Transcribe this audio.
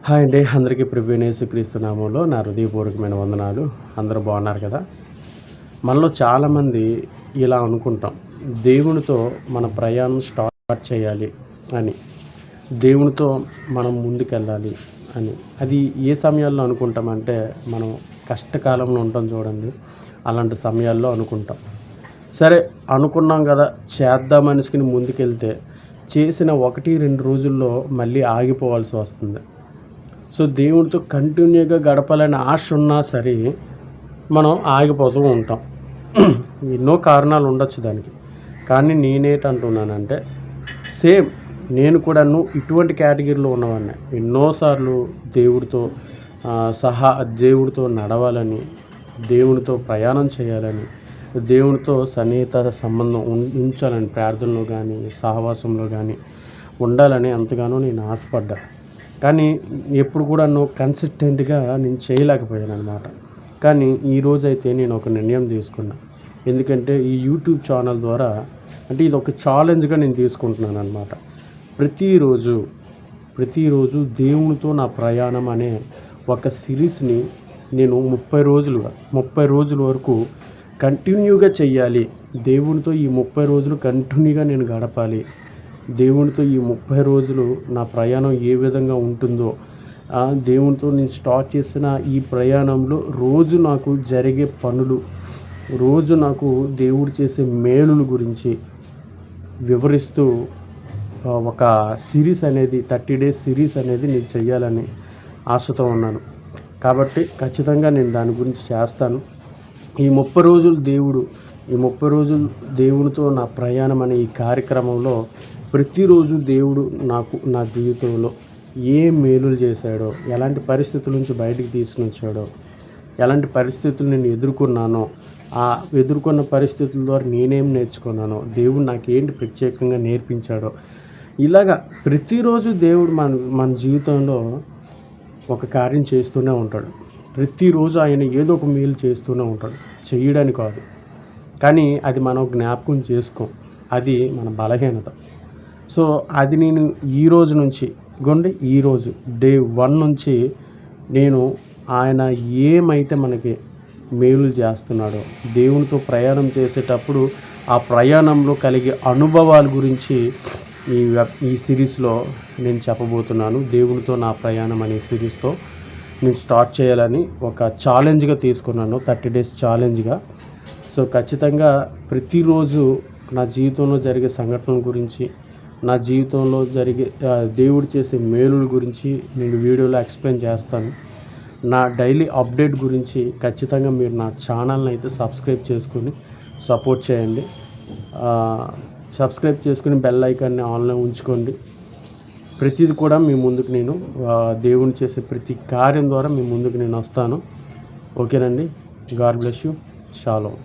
Hi అండి, అందరికీ ప్రభువైన యేసుక్రీస్తు నామంలో నా హృదయపూర్వకమైన వందనాలు. అందరూ బాగున్నారు కదా? మనలో చాలామంది ఇలా అనుకుంటాం, దేవునితో మన ప్రయాణం స్టార్ట్ చేయాలి అని, దేవునితో మనం ముందుకెళ్ళాలి అని. అది ఏ సమయాల్లో అనుకుంటామంటే, మనం కష్టకాలంలో ఉంటాం చూడండి, అలాంటి సమయాల్లో అనుకుంటాం. సరే అనుకున్నాం కదా, చేద్దాం అనుకుని ముందుకెళ్తే చేసిన 1-2 రోజుల్లో మళ్ళీ ఆగిపోవాల్సి వస్తుంది. సో దేవుడితో కంటిన్యూగా గడపాలని ఆశ ఉన్నా సరే మనం ఆగిపోతూ ఉంటాం. ఎన్నో కారణాలు ఉండొచ్చు దానికి. కానీ నేనేంటంటున్నానంటే, సేమ్ నేను కూడాను ఇటువంటి కేటగిరీలో ఉన్నవాడిని. ఎన్నోసార్లు దేవుడితో నడవాలని, దేవునితో ప్రయాణం చేయాలని, దేవునితో సన్నిహిత సంబంధం ఉంచాలని, ప్రార్థనలో కానీ సహవాసంలో కానీ ఉండాలని ఎంతగానో నేను ఆశపడ్డా. కానీ ఎప్పుడు కూడా కన్సిస్టెంట్గా నేను చేయలేకపోయాను అనమాట. కానీ ఈరోజైతే నేను ఒక నిర్ణయం తీసుకున్నా. ఎందుకంటే ఈ యూట్యూబ్ ఛానల్ ద్వారా, అంటే ఇది ఒక ఛాలెంజ్గా నేను తీసుకుంటున్నాను అనమాట. ప్రతిరోజు దేవునితో నా ప్రయాణం అనే ఒక సిరీస్ని నేను 30 రోజుల వరకు కంటిన్యూగా చెయ్యాలి. దేవునితో ఈ 30 రోజులు కంటిన్యూగా నేను గడపాలి. దేవునితో ఈ 30 రోజులు నా ప్రయాణం ఏ విధంగా ఉంటుందో, దేవునితో నేను స్టార్ట్ చేసిన ఈ ప్రయాణంలో రోజు నాకు జరిగే పనులు, రోజు నాకు దేవుడు చేసే మేలుల గురించి వివరిస్తూ ఒక సిరీస్ అనేది 30 డేస్ సిరీస్ అనేది నేను చెయ్యాలని ఆశతో ఉన్నాను. కాబట్టి ఖచ్చితంగా నేను దాని గురించి చేస్తాను. ఈ 30 రోజులు దేవునితో నా ప్రయాణం అనే ఈ కార్యక్రమంలో ప్రతిరోజు దేవుడు నాకు నా జీవితంలో ఏ మేలులు చేశాడో, ఎలాంటి పరిస్థితుల నుంచి బయటికి తీసుకుని వచ్చాడో, ఎలాంటి పరిస్థితులు నేను ఎదుర్కొన్నానో, ఆ ఎదుర్కొన్న పరిస్థితుల ద్వారా నేనేం నేర్చుకున్నానో, దేవుడు నాకేంటి ప్రత్యేకంగా నేర్పించాడో, ఇలాగా ప్రతిరోజు దేవుడు మన జీవితంలో ఒక కార్యం చేస్తూనే ఉంటాడు. ప్రతిరోజు ఆయన ఏదో ఒక మేలు చేస్తూనే ఉంటాడు. చేయడానికి కాదు, కానీ అది మనం జ్ఞాపకం చేసుకోం. అది మన బలహీనత. సో అది నేను ఈరోజు డే 1 నుంచి నేను ఆయన ఏమైతే మనకి మేలు చేస్తున్నాడో, దేవునితో ప్రయాణం చేసేటప్పుడు ఆ ప్రయాణంలో కలిగే అనుభవాల గురించి ఈ సిరీస్లో నేను చెప్పబోతున్నాను. దేవునితో నా ప్రయాణం అనే సిరీస్తో నేను స్టార్ట్ చేయాలని ఒక ఛాలెంజ్గా తీసుకున్నాను, 30 డేస్ ఛాలెంజ్గా. సో ఖచ్చితంగా ప్రతిరోజు నా జీవితంలో జరిగే సంఘటనల గురించి, నా జీవితంలో జరిగే దేవుడు చేసే మేలుల గురించి నేను వీడియోలో ఎక్స్ప్లెయిన్ చేస్తాను. నా డైలీ అప్డేట్ గురించి ఖచ్చితంగా మీరు నా ఛానల్ని అయితే సబ్స్క్రైబ్ చేసుకుని సపోర్ట్ చేయండి. సబ్స్క్రైబ్ చేసుకుని బెల్ ఐకాన్ని ఆన్లో ఉంచుకోండి. ప్రతిది కూడా మీ ముందుకు నేను దేవుని చేసే ప్రతి కార్యం ద్వారా మీ ముందుకు నేను వస్తాను. ఓకేనండి. God bless you. షాలోమ్.